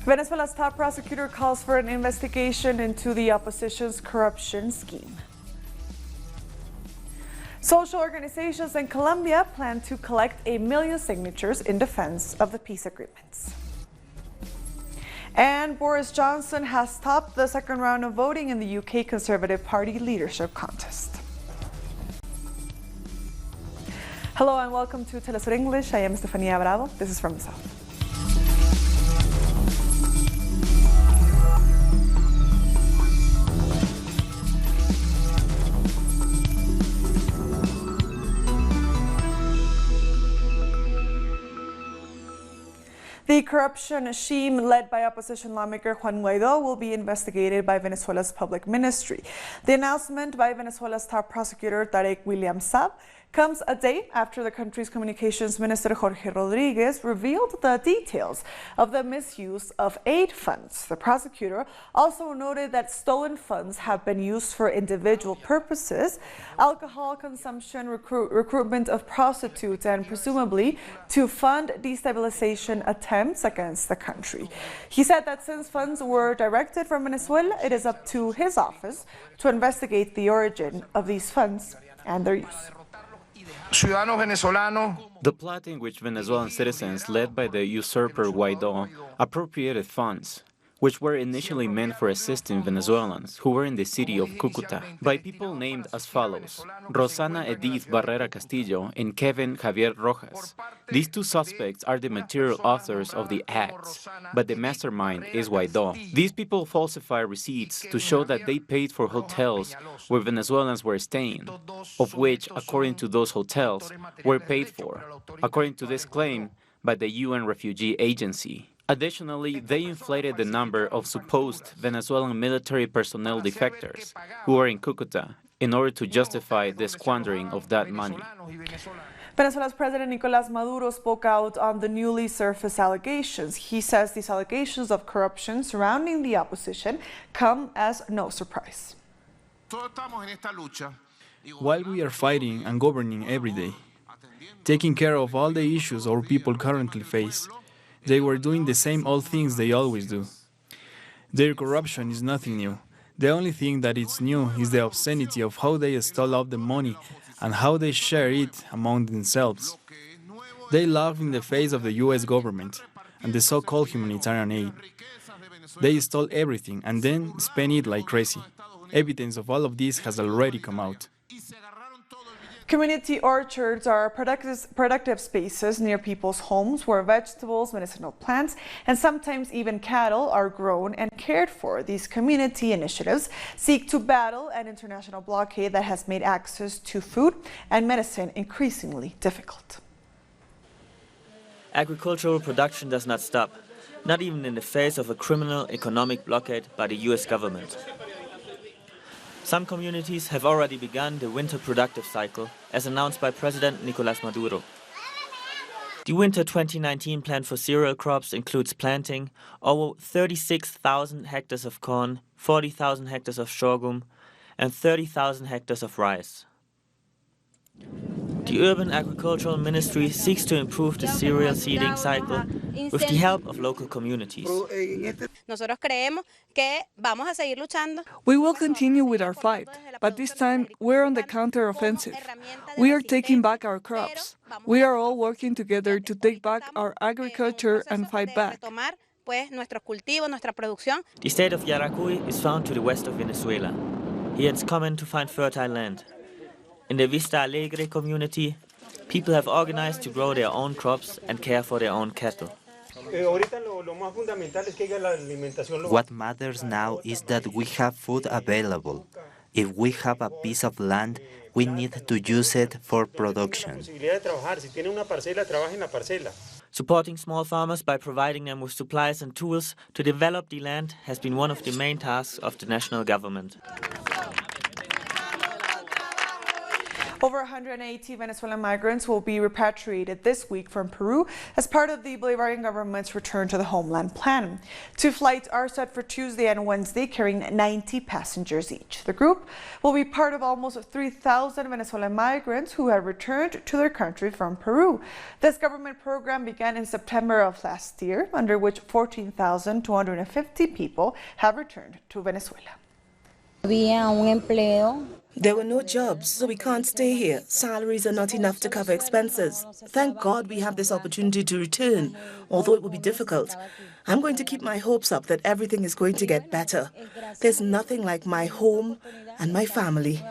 Venezuela's top prosecutor calls for an investigation into the opposition's corruption scheme. Social organizations in Colombia plan to collect 1 million signatures in defense of the peace agreements. And Boris Johnson has topped the second round of voting in the UK Conservative Party leadership contest. Hello and welcome to Telesur English. I am Estefania Bravo. This is From the South. The corruption regime led by opposition lawmaker Juan Guaido will be investigated by Venezuela's public ministry. The announcement by Venezuela's top prosecutor Tarek William Saab comes a day after the country's communications minister Jorge Rodriguez revealed the details of the misuse of aid funds. The prosecutor also noted that stolen funds have been used for individual purposes, alcohol consumption, recruitment of prostitutes, and presumably to fund destabilization attempts against the country. He said that since funds were directed from Venezuela, it is up to his office to investigate the origin of these funds and their use. The plot in which Venezuelan citizens, led by the usurper Guaido, appropriated funds, which were initially meant for assisting Venezuelans who were in the city of Cúcuta, by people named as follows: Rosana Edith Barrera Castillo and Kevin Javier Rojas. These two suspects are the material authors of the acts, but the mastermind is Guaido. These people falsify receipts to show that they paid for hotels where Venezuelans were staying, of which, according to those hotels, were paid for, according to this claim, by the UN Refugee Agency. Additionally, they inflated the number of supposed Venezuelan military personnel defectors who were in Cúcuta in order to justify the squandering of that money. Venezuela's President Nicolás Maduro spoke out on the newly surfaced allegations. He says these allegations of corruption surrounding the opposition come as no surprise. While we are fighting and governing every day, taking care of all the issues our people currently face, they were doing the same old things they always do. Their corruption is nothing new. The only thing that is new is the obscenity of how they stole all the money and how they share it among themselves. They laugh in the face of the US government and the so-called humanitarian aid. They stole everything and then spent it like crazy. Evidence of all of this has already come out. Community orchards are productive spaces near people's homes where vegetables, medicinal plants, and sometimes even cattle are grown and cared for. These community initiatives seek to battle an international blockade that has made access to food and medicine increasingly difficult. Agricultural production does not stop, not even in the face of a criminal economic blockade by the US government. Some communities have already begun the winter productive cycle, as announced by President Nicolás Maduro. The winter 2019 plan for cereal crops includes planting over 36,000 hectares of corn, 40,000 hectares of sorghum, and 30,000 hectares of rice. The Urban Agricultural Ministry seeks to improve the cereal seeding cycle with the help of local communities. We will continue with our fight, but this time we're on the counter-offensive. We are taking back our crops. We are all working together to take back our agriculture and fight back. The state of Yaracuy is found to the west of Venezuela. Here it's common to find fertile land. In the Vista Alegre community, people have organized to grow their own crops and care for their own cattle. What matters now is that we have food available. If we have a piece of land, we need to use it for production. Supporting small farmers by providing them with supplies and tools to develop the land has been one of the main tasks of the national government. Over 180 Venezuelan migrants will be repatriated this week from Peru as part of the Bolivarian government's return to the homeland plan. 2 flights are set for Tuesday and Wednesday, carrying 90 passengers each. The group will be part of almost 3,000 Venezuelan migrants who have returned to their country from Peru. This government program began in September of last year, under which 14,250 people have returned to Venezuela. There were no jobs, so we can't stay here. Salaries are not enough to cover expenses. Thank God we have this opportunity to return, although it will be difficult. I'm going to keep my hopes up that everything is going to get better. There's nothing like my home and my family.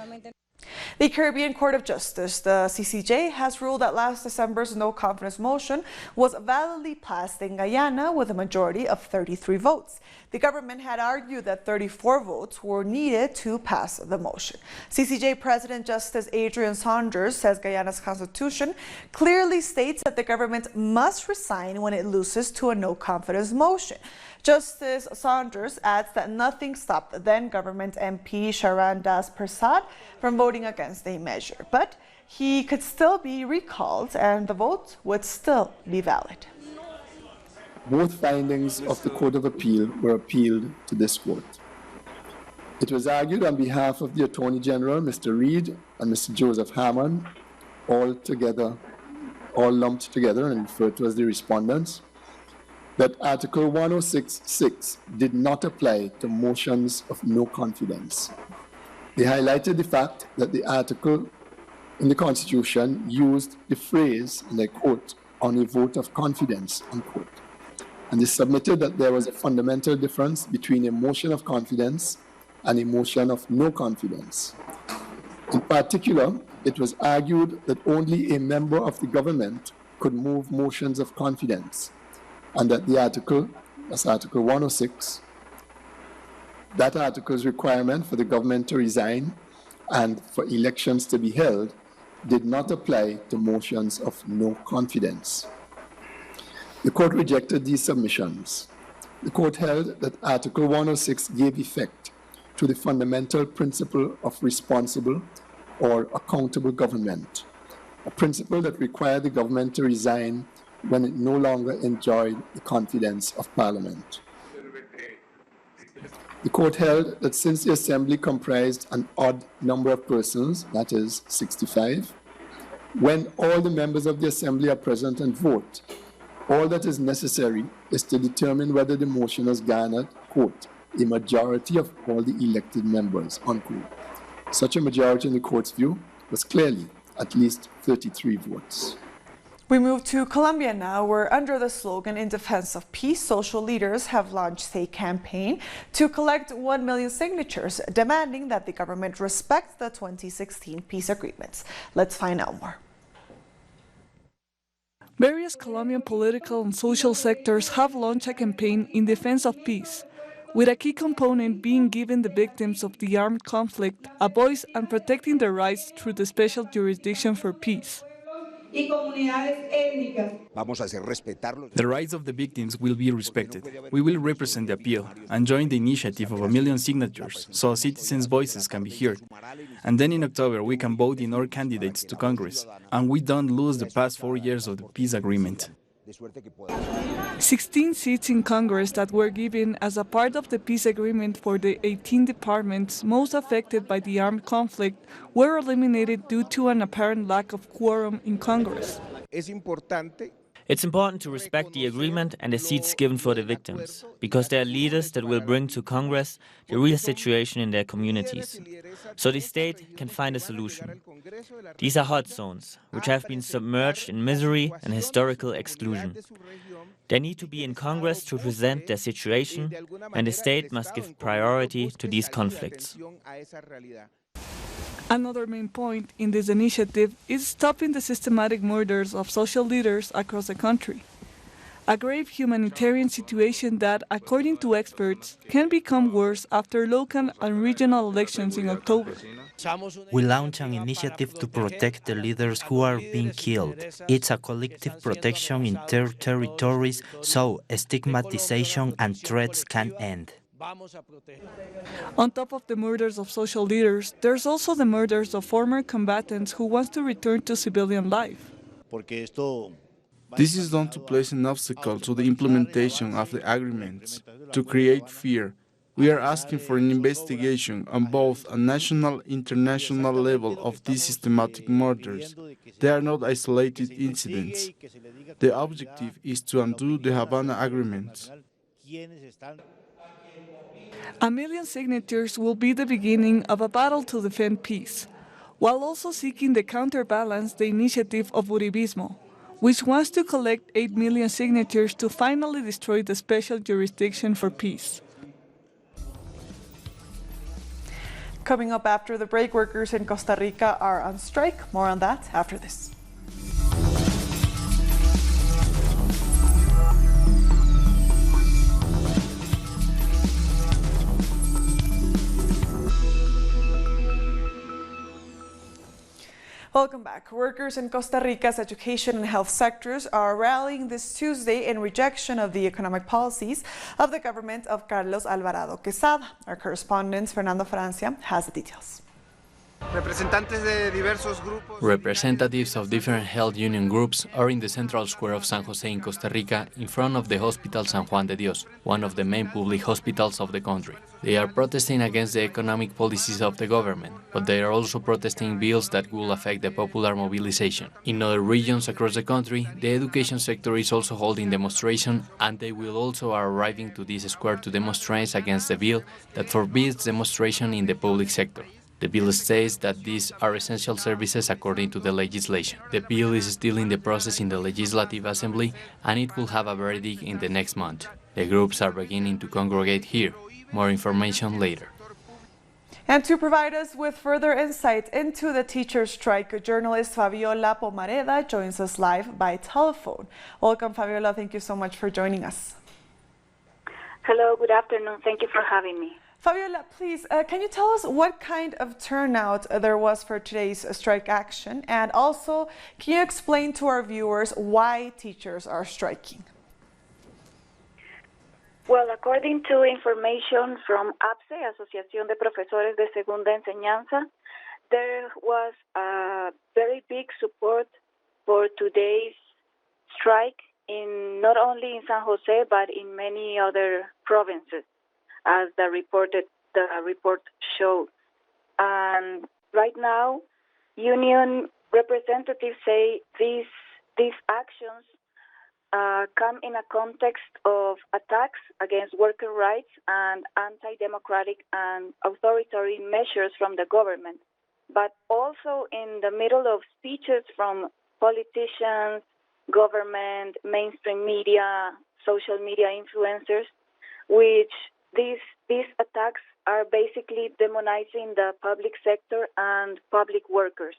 The Caribbean Court of Justice, the CCJ, has ruled that last December's no-confidence motion was validly passed in Guyana with a majority of 33 votes. The government had argued that 34 votes were needed to pass the motion. CCJ President Justice Adrian Saunders says Guyana's constitution clearly states that the government must resign when it loses to a no-confidence motion. Justice Saunders adds that nothing stopped then government MP Sharan Das Persad from voting against the measure, but he could still be recalled and the vote would still be valid. Both findings of the Court of Appeal were appealed to this court. It was argued on behalf of the Attorney General, Mr. Reid, and Mr. Joseph Hammond, all lumped together and referred to as the respondents, that Article 106.6 did not apply to motions of no confidence. They highlighted the fact that the article in the Constitution used the phrase, and I quote, "on a vote of confidence," unquote. And they submitted that there was a fundamental difference between a motion of confidence and a motion of no confidence. In particular, it was argued that only a member of the government could move motions of confidence, and that the article, that's Article 106, that article's requirement for the government to resign and for elections to be held did not apply to motions of no confidence. The court rejected these submissions. The court held that Article 106 gave effect to the fundamental principle of responsible or accountable government, a principle that required the government to resign when it no longer enjoyed the confidence of Parliament. The court held that since the Assembly comprised an odd number of persons, that is 65, when all the members of the Assembly are present and vote, all that is necessary is to determine whether the motion has garnered, quote, a majority of all the elected members, unquote. Such a majority in the court's view was clearly at least 33 votes. We move to Colombia now, where under the slogan "In Defense of Peace," social leaders have launched a campaign to collect 1 million signatures, demanding that the government respect the 2016 peace agreements. Let's find out more. Various Colombian political and social sectors have launched a campaign in defense of peace, with a key component being giving the victims of the armed conflict a voice and protecting their rights through the Special Jurisdiction for Peace. The rights of the victims will be respected. We will represent the appeal and join the initiative of 1 million signatures so citizens' voices can be heard. And then in October we can vote in our candidates to Congress, and we don't lose the past 4 years of the peace agreement. 16 seats in Congress that were given as a part of the peace agreement for the 18 departments most affected by the armed conflict were eliminated due to an apparent lack of quorum in Congress. It's important to respect the agreement and the seats given for the victims, because they are leaders that will bring to Congress the real situation in their communities, so the state can find a solution. These are hot zones, which have been submerged in misery and historical exclusion. They need to be in Congress to present their situation, and the state must give priority to these conflicts. Another main point in this initiative is stopping the systematic murders of social leaders across the country, a grave humanitarian situation that, according to experts, can become worse after local and regional elections in October. We launch an initiative to protect the leaders who are being killed. It's a collective protection in their territories so stigmatization and threats can end. On top of the murders of social leaders, there's also the murders of former combatants who want to return to civilian life. This is done to place an obstacle to the implementation of the agreements, to create fear. We are asking for an investigation on both a national and international level of these systematic murders. They are not isolated incidents. The objective is to undo the Havana agreements. 1 million signatures will be the beginning of a battle to defend peace, while also seeking to counterbalance the initiative of Uribismo, which wants to collect 8 million signatures to finally destroy the special jurisdiction for peace. Coming up after the break, workers in Costa Rica are on strike. More on that after this. Welcome back. Workers in Costa Rica's education and health sectors are rallying this Tuesday in rejection of the economic policies of the government of Carlos Alvarado Quesada. Our correspondent, Fernando Francia, has the details. Representatives of different health union groups are in the central square of San Jose in Costa Rica in front of the Hospital San Juan de Dios, one of the main public hospitals of the country. They are protesting against the economic policies of the government, but they are also protesting bills that will affect the popular mobilization. In other regions across the country, the education sector is also holding demonstration, and they will also are arriving to this square to demonstrate against the bill that forbids demonstration in the public sector. The bill states that these are essential services according to the legislation. The bill is still in the process in the Legislative Assembly, and it will have a verdict in the next month. The groups are beginning to congregate here. More information later. And to provide us with further insight into the teacher strike, journalist Fabiola Flores joins us live by telephone. Welcome, Fabiola. Thank you so much for joining us. Hello, good afternoon. Thank you for having me. Fabiola, please, can you tell us what kind of turnout there was for today's strike action? And also, can you explain to our viewers why teachers are striking? Well, according to information from APSE, Asociación de Profesores de Segunda Enseñanza, there was a very big support for today's strike in not only in San Jose but in many other provinces, as the report showed. And right now, union representatives say these actions come in a context of attacks against worker rights and anti-democratic and authoritarian measures from the government, but also in the middle of speeches from politicians, government, mainstream media, social media influencers, which these attacks are basically demonizing the public sector and public workers.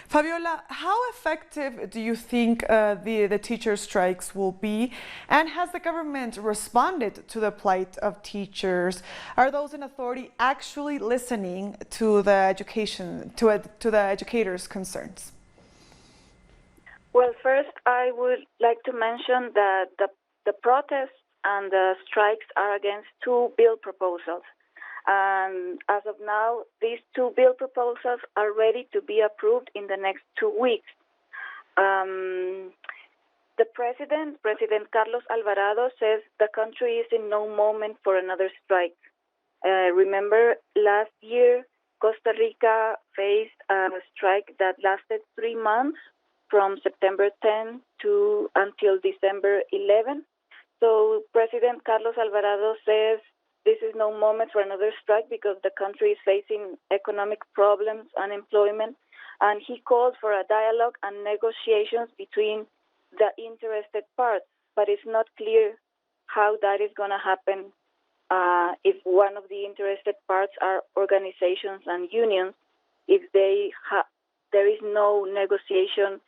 Fabiola, how effective do you think the teacher strikes will be? And has the government responded to the plight of teachers? Are those in authority actually listening to the educators' concerns? Well, first, I would like to mention that the protests and the strikes are against two bill proposals. And as of now, these two bill proposals are ready to be approved in the next 2 weeks. The President Carlos Alvarado, says the country is in no moment for another strike. Remember, last year, Costa Rica faced a strike that lasted 3 months, from September 10 until December 11. So President Carlos Alvarado says this is no moment for another strike because the country is facing economic problems, unemployment, and he called for a dialogue and negotiations between the interested parts. But it's not clear how that is going to happen if one of the interested parts are organizations and unions, if there is no negotiation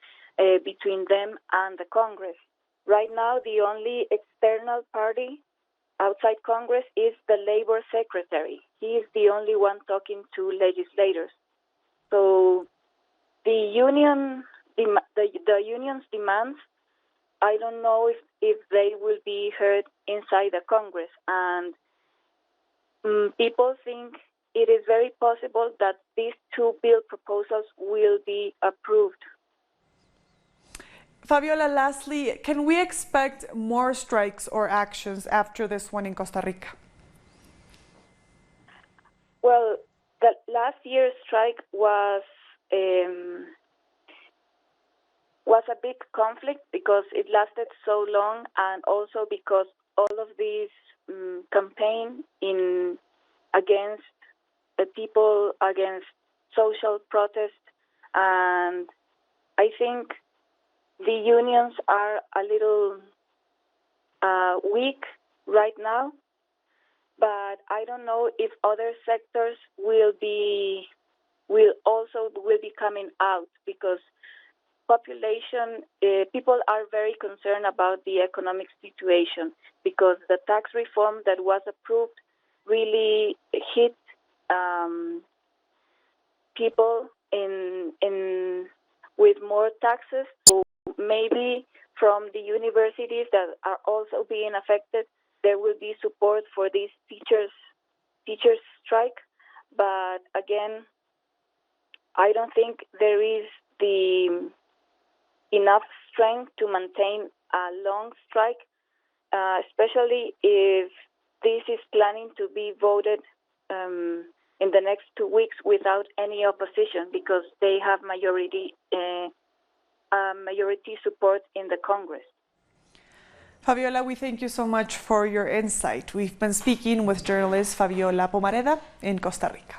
between them and the Congress. Right now, the only external party outside Congress is the Labor Secretary. He is the only one talking to legislators. So the union's demands I don't know if they will be heard inside the Congress. And people think it is very possible that these two bill proposals will be approved. Fabiola, lastly, can we expect more strikes or actions after this one in Costa Rica? Well, the last year's strike was a big conflict because it lasted so long, and also because all of these campaign against the people, against social protest, and I think the unions are a little weak right now, but I don't know if other sectors will be coming out, because people are very concerned about the economic situation, because the tax reform that was approved really hit people with more taxes. So maybe from the universities that are also being affected, there will be support for this teachers strike. But again, I don't think there is enough strength to maintain a long strike, especially if this is planning to be voted in the next 2 weeks without any opposition, because they have majority support in the Congress. Fabiola, we thank you so much for your insight. We've been speaking with journalist Fabiola Morinada in Costa Rica.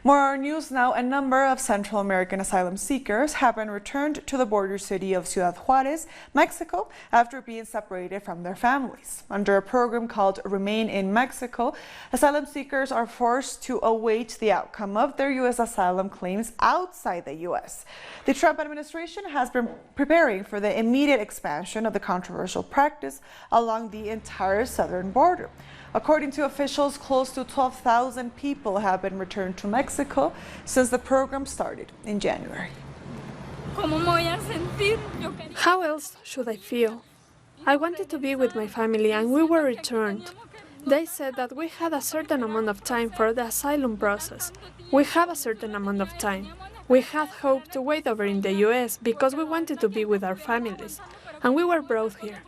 More news now. A number of Central American asylum seekers have been returned to the border city of Ciudad Juárez, Mexico, after being separated from their families. Under a program called Remain in Mexico, asylum seekers are forced to await the outcome of their U.S. asylum claims outside the U.S. The Trump administration has been preparing for the immediate expansion of the controversial practice along the entire southern border. According to officials, close to 12,000 people have been returned to Mexico since the program started in January. How else should I feel? I wanted to be with my family and we were returned. They said that we had a certain amount of time for the asylum process. We have a certain amount of time. We had hoped to wait over in the US because we wanted to be with our families, and we were brought here.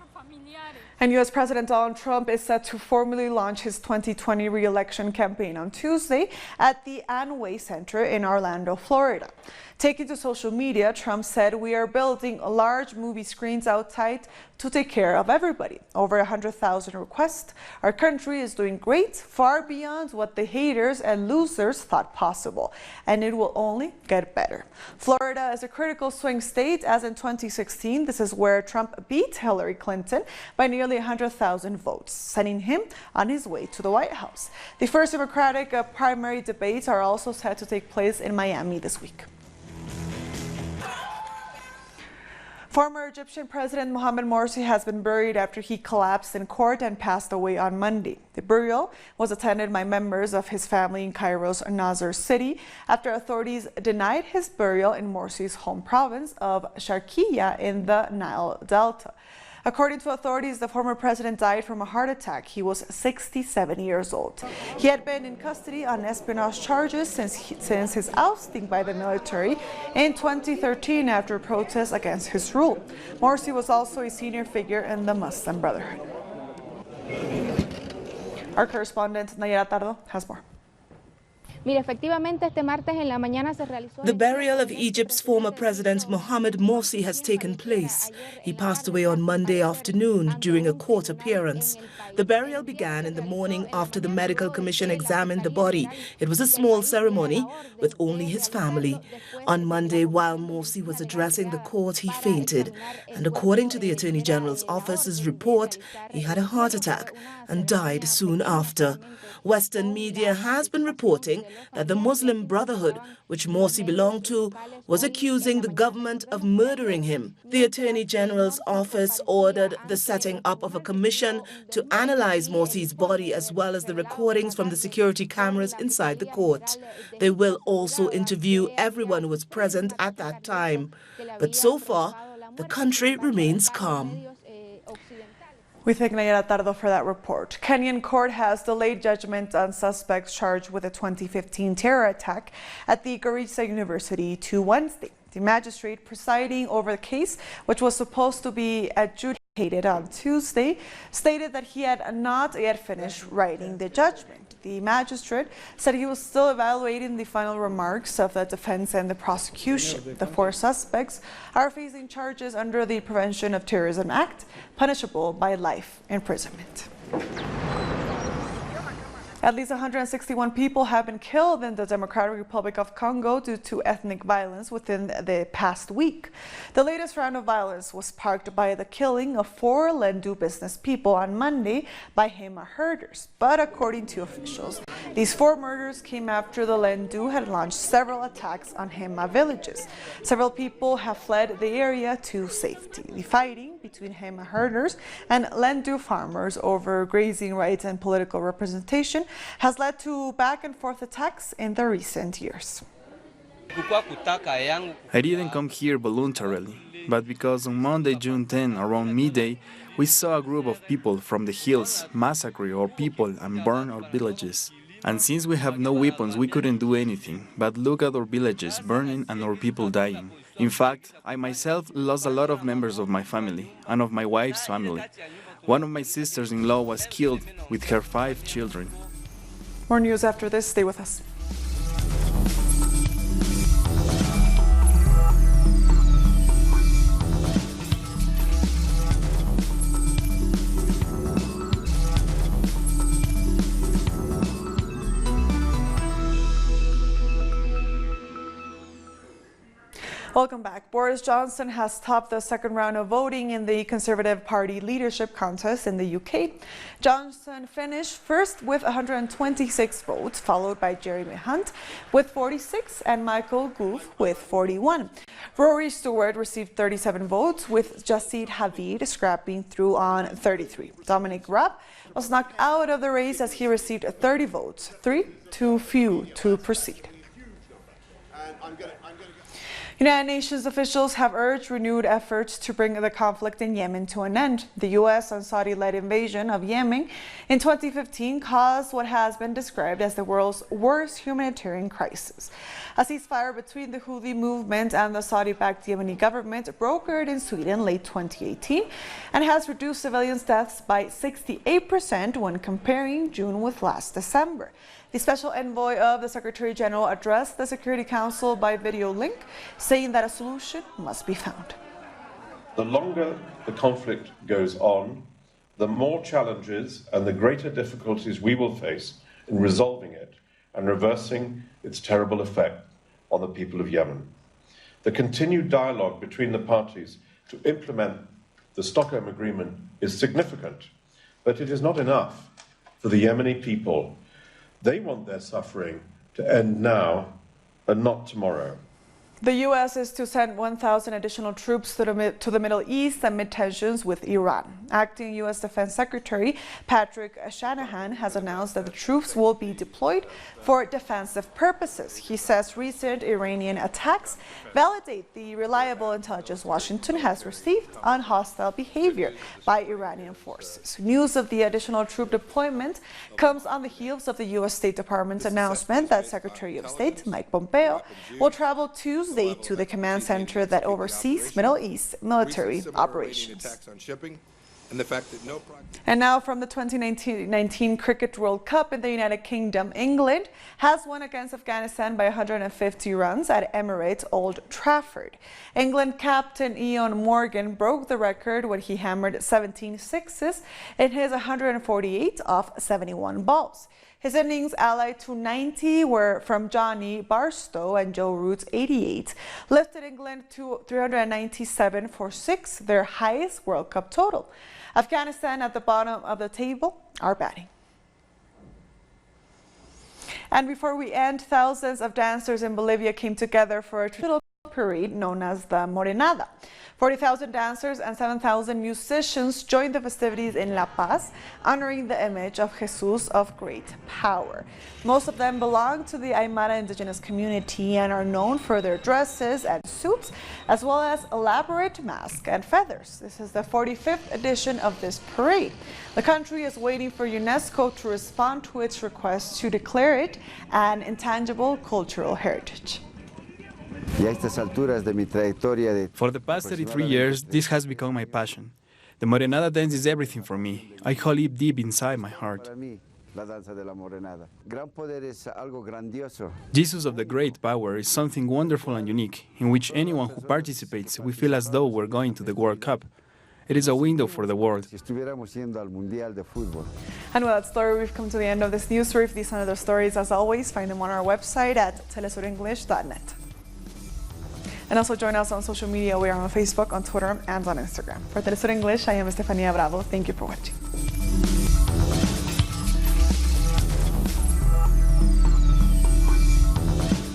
And U.S. President Donald Trump is set to formally launch his 2020 re-election campaign on Tuesday at the Anway Center in Orlando, Florida. Taking to social media, Trump said, "We are building large movie screens outside to take care of everybody. Over 100,000 requests. Our country is doing great, far beyond what the haters and losers thought possible. And it will only get better." Florida is a critical swing state, as in 2016. This is where Trump beat Hillary Clinton by nearly 100,000 votes, sending him on his way to the White House. The first Democratic primary debates are also set to take place in Miami this week. Former Egyptian President Mohamed Morsi has been buried after he collapsed in court and passed away on Monday. The burial was attended by members of his family in Cairo's Nasser city after authorities denied his burial in Morsi's home province of Sharqiya in the Nile Delta. According to authorities, the former president died from a heart attack. He was 67 years old. He had been in custody on espionage charges since his ousting by the military in 2013 after protests against his rule. Morsi was also a senior figure in the Muslim Brotherhood. Our correspondent Nayara Tardo has more. The burial of Egypt's former president Mohamed Morsi has taken place. He passed away on Monday afternoon during a court appearance. The burial began in the morning after the medical commission examined the body. It was a small ceremony with only his family. On Monday, while Morsi was addressing the court, he fainted. And according to the Attorney General's office's report, he had a heart attack and died soon after. Western media has been reporting that the Muslim Brotherhood, which Morsi belonged to, was accusing the government of murdering him. The Attorney General's office ordered the setting up of a commission to analyze Morsi's body as well as the recordings from the security cameras inside the court. They will also interview everyone who was present at that time. But so far, the country remains calm. We thank Nayara Tardo for that report. Kenyan court has delayed judgment on suspects charged with a 2015 terror attack at the Garissa University to Wednesday. The magistrate presiding over the case, which was supposed to be adjudicated on Tuesday, stated that he had not yet finished writing the judgment. The magistrate said he was still evaluating the final remarks of the defense and the prosecution. The 4 suspects are facing charges under the Prevention of Terrorism Act, punishable by life imprisonment. At least 161 people have been killed in the Democratic Republic of Congo due to ethnic violence within the past week. The latest round of violence was sparked by the killing of 4 Lendu business people on Monday by Hema herders. But according to officials, these 4 murders came after the Lendu had launched several attacks on Hema villages. Several people have fled the area to safety. The fighting between Hema herders and Lendu farmers over grazing rights and political representation has led to back and forth attacks in the recent years. I didn't come here voluntarily, but because on Monday, June 10, around midday, we saw a group of people from the hills massacre our people and burn our villages. And since we have no weapons, we couldn't do anything, but look at our villages burning and our people dying. In fact, I myself lost a lot of members of my family and of my wife's family. One of my sisters-in-law was killed with her 5 children. More news after this. Stay with us. Welcome back. Boris Johnson has topped the second round of voting in the Conservative Party leadership contest in the UK. Johnson finished first with 126 votes, followed by Jeremy Hunt with 46 and Michael Gove with 41. Rory Stewart received 37 votes, with Jasid Havid scrapping through on 33. Dominic Raab was knocked out of the race as he received 30 votes, 3 too few to proceed. United Nations officials have urged renewed efforts to bring the conflict in Yemen to an end. The U.S. and Saudi-led invasion of Yemen in 2015 caused what has been described as the world's worst humanitarian crisis. A ceasefire between the Houthi movement and the Saudi-backed Yemeni government brokered in Sweden late 2018 and has reduced civilians' deaths by 68% when comparing June with last December. The special envoy of the Secretary General addressed the Security Council by video link, saying that a solution must be found. The longer the conflict goes on, the more challenges and the greater difficulties we will face in resolving it and reversing its terrible effect on the people of Yemen. The continued dialogue between the parties to implement the Stockholm Agreement is significant, but it is not enough for the Yemeni people. They want their suffering to end now and not tomorrow. The U.S. is to send 1,000 additional troops to the Middle East amid tensions with Iran. Acting U.S. Defense Secretary Patrick Shanahan has announced that the troops will be deployed for defensive purposes. He says recent Iranian attacks validate the reliable intelligence Washington has received on hostile behavior by Iranian forces. News of the additional troop deployment comes on the heels of the U.S. State Department's announcement that Secretary of State Mike Pompeo will travel Tuesday to the command center that oversees Middle East military operations. And now from the 2019 Cricket World Cup in the United Kingdom, England has won against Afghanistan by 150 runs at Emirates Old Trafford. England captain Ian Morgan broke the record when he hammered 17 sixes in his 148 off 71 balls. His innings allied to 90 were from Johnny Barstow and Joe Root's 88, lifted England to 397 for 6, their highest World Cup total. Afghanistan at the bottom of the table are batting. And before we end, thousands of dancers in Bolivia came together for a traditional parade known as the Morinada. 40,000 dancers and 7,000 musicians joined the festivities in La Paz, honoring the image of Jesus of great power. Most of them belong to the Aymara indigenous community and are known for their dresses and suits, as well as elaborate masks and feathers. This is the 45th edition of this parade. The country is waiting for UNESCO to respond to its request to declare it an intangible cultural heritage. For the past 33 years, this has become my passion. The Morinada dance is everything for me. I call it deep inside my heart. Jesus of the Great Power is something wonderful and unique, in which anyone who participates will feel as though we're going to the World Cup. It is a window for the world. And with that story, we've come to the end of this news brief. These and other stories, as always, find them on our website at telesurenglish.net. And also join us on social media. We are on Facebook, on Twitter, and on Instagram. For Telesur English, I am Estefania Bravo. Thank you for watching.